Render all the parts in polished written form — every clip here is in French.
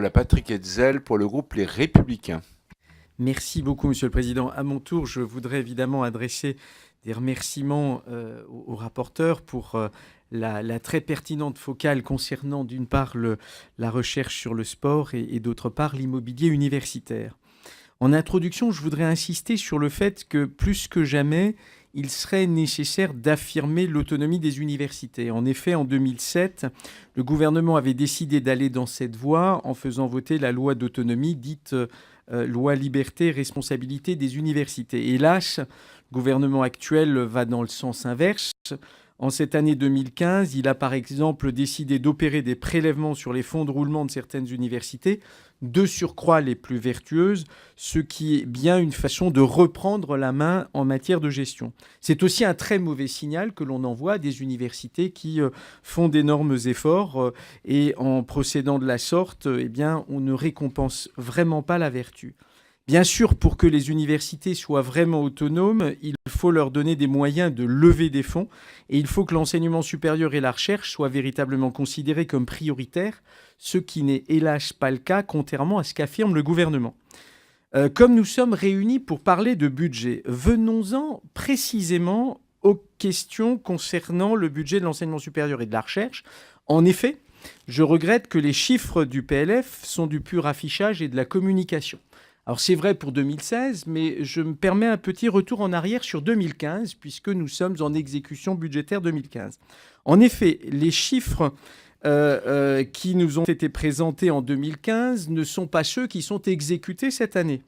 parole à Patrick Hetzel pour le groupe Les Républicains. Merci beaucoup, Monsieur le Président. À mon tour, je voudrais évidemment adresser des remerciements au rapporteur pour la très pertinente focale concernant d'une part la recherche sur le sport et d'autre part l'immobilier universitaire. En introduction, je voudrais insister sur le fait que plus que jamais, il serait nécessaire d'affirmer l'autonomie des universités. En effet, en 2007, le gouvernement avait décidé d'aller dans cette voie en faisant voter la loi d'autonomie dite loi liberté et responsabilité des universités. Hélas, le gouvernement actuel va dans le sens inverse. En cette année 2015, il a par exemple décidé d'opérer des prélèvements sur les fonds de roulement de certaines universités, de surcroît les plus vertueuses, ce qui est bien une façon de reprendre la main en matière de gestion. C'est aussi un très mauvais signal que l'on envoie à des universités qui font d'énormes efforts et en procédant de la sorte, eh bien, on ne récompense vraiment pas la vertu. Bien sûr, pour que les universités soient vraiment autonomes, il faut leur donner des moyens de lever des fonds et il faut que l'enseignement supérieur et la recherche soient véritablement considérés comme prioritaires, ce qui n'est hélas pas le cas, contrairement à ce qu'affirme le gouvernement. Comme nous sommes réunis pour parler de budget, venons-en précisément aux questions concernant le budget de l'enseignement supérieur et de la recherche. En effet, je regrette que les chiffres du PLF sont du pur affichage et de la communication. Alors c'est vrai pour 2016, mais je me permets un petit retour en arrière sur 2015, puisque nous sommes en exécution budgétaire 2015. En effet, les chiffres qui nous ont été présentés en 2015 ne sont pas ceux qui sont exécutés cette année.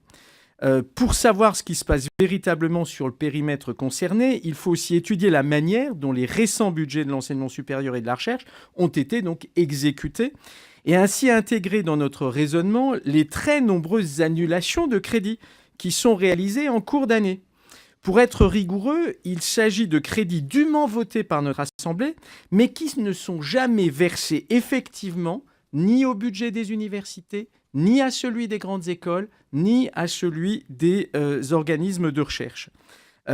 Pour savoir ce qui se passe véritablement sur le périmètre concerné, il faut aussi étudier la manière dont les récents budgets de l'enseignement supérieur et de la recherche ont été donc exécutés et ainsi intégrer dans notre raisonnement les très nombreuses annulations de crédits qui sont réalisées en cours d'année. Pour être rigoureux, il s'agit de crédits dûment votés par notre Assemblée, mais qui ne sont jamais versés effectivement ni au budget des universités, ni à celui des grandes écoles, ni à celui des organismes de recherche.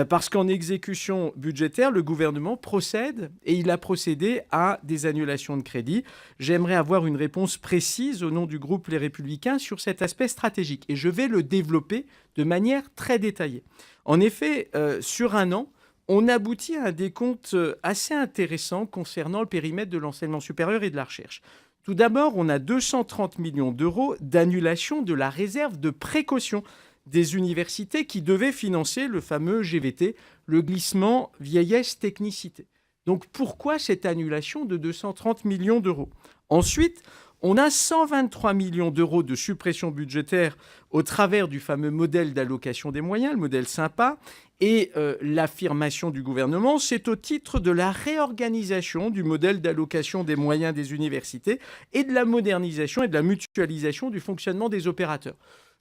Parce qu'en exécution budgétaire, le gouvernement procède, et il a procédé à des annulations de crédits. J'aimerais avoir une réponse précise au nom du groupe Les Républicains sur cet aspect stratégique, et je vais le développer de manière très détaillée. En effet, sur un an, on aboutit à un décompte assez intéressant concernant le périmètre de l'enseignement supérieur et de la recherche. Tout d'abord, on a 230 millions d'euros d'annulation de la réserve de précaution des universités qui devaient financer le fameux GVT, le glissement vieillesse-technicité. Donc pourquoi cette annulation de 230 millions d'euros ? Ensuite, on a 123 millions d'euros de suppression budgétaire au travers du fameux modèle d'allocation des moyens, le modèle SYMPA, et l'affirmation du gouvernement, c'est au titre de la réorganisation du modèle d'allocation des moyens des universités et de la modernisation et de la mutualisation du fonctionnement des opérateurs.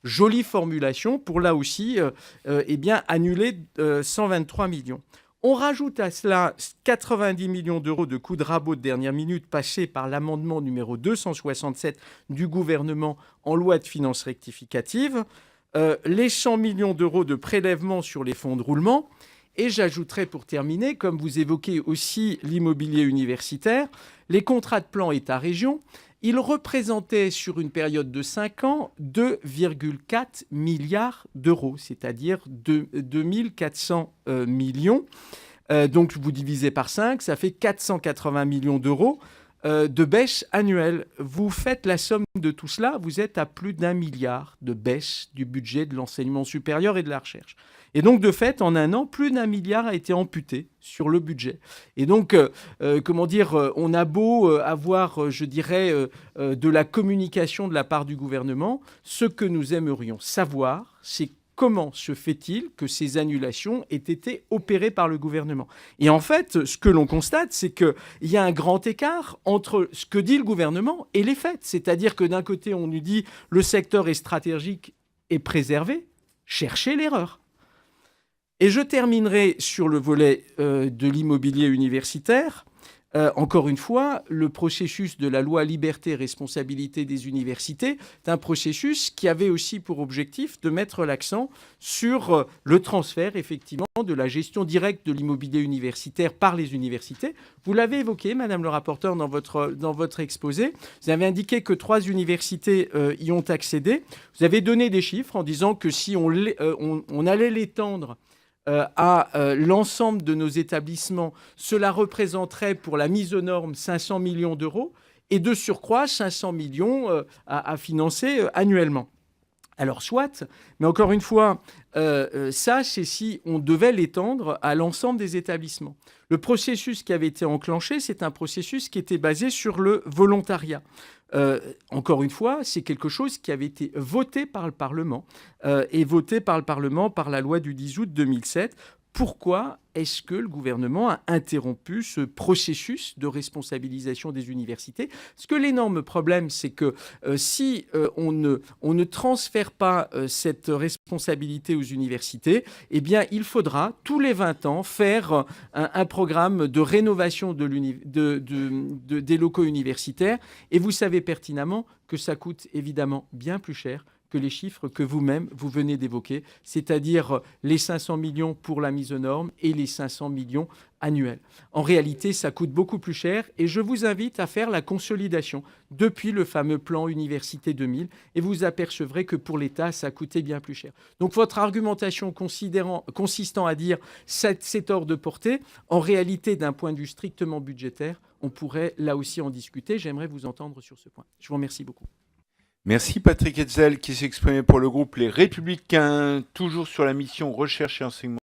Jolie formulation pour là aussi annuler 123 millions. On rajoute à cela 90 millions d'euros de coups de rabot de dernière minute passés par l'amendement numéro 267 du gouvernement en loi de finances rectificative, les 100 millions d'euros de prélèvements sur les fonds de roulement. Et j'ajouterai pour terminer, comme vous évoquez aussi l'immobilier universitaire, les contrats de plan État-région. Ils représentaient sur une période de 5 ans 2,4 milliards d'euros, c'est-à-dire 2400 millions. Donc vous divisez par 5, ça fait 480 millions d'euros de baisse annuelle. Vous faites la somme de tout cela, vous êtes à plus d'1 milliard de baisse du budget de l'enseignement supérieur et de la recherche. Et donc, de fait, en un an, plus d'1 milliard a été amputé sur le budget. Et donc, on a beau avoir, de la communication de la part du gouvernement, ce que nous aimerions savoir, c'est comment se fait-il que ces annulations aient été opérées par le gouvernement ? Et en fait, ce que l'on constate, c'est qu'il y a un grand écart entre ce que dit le gouvernement et les faits. C'est-à-dire que d'un côté, on nous dit le secteur est stratégique et préservé, cherchez l'erreur. Et je terminerai sur le volet de l'immobilier universitaire. Encore une fois, le processus de la loi liberté et responsabilité des universités est un processus qui avait aussi pour objectif de mettre l'accent sur le transfert, effectivement, de la gestion directe de l'immobilier universitaire par les universités. Vous l'avez évoqué, Madame le rapporteur, dans votre exposé. Vous avez indiqué que 3 universités y ont accédé. Vous avez donné des chiffres en disant que si on allait l'étendre à l'ensemble de nos établissements, cela représenterait pour la mise aux normes 500 millions d'euros et de surcroît 500 millions à financer annuellement. Alors soit, mais encore une fois, ça c'est si on devait l'étendre à l'ensemble des établissements. Le processus qui avait été enclenché, c'est un processus qui était basé sur le volontariat. Encore une fois, c'est quelque chose qui avait été voté par le Parlement et voté par le Parlement par la loi du 10 août 2007. Pourquoi est-ce que le gouvernement a interrompu ce processus de responsabilisation des universités ? Parce que l'énorme problème, c'est que si on ne transfère pas cette responsabilité aux universités, eh bien, il faudra tous les 20 ans faire un programme de rénovation des locaux universitaires. Et vous savez pertinemment que ça coûte évidemment bien plus cher que les chiffres que vous-même, vous venez d'évoquer, c'est-à-dire les 500 millions pour la mise aux normes et les 500 millions annuels. En réalité, ça coûte beaucoup plus cher et je vous invite à faire la consolidation depuis le fameux plan Université 2000 et vous apercevrez que pour l'État, ça coûtait bien plus cher. Donc votre argumentation consistant à dire c'est hors de portée, en réalité, d'un point de vue strictement budgétaire, on pourrait là aussi en discuter. J'aimerais vous entendre sur ce point. Je vous remercie beaucoup. Merci Patrick Hetzel qui s'est exprimé pour le groupe Les Républicains, toujours sur la mission recherche et enseignement.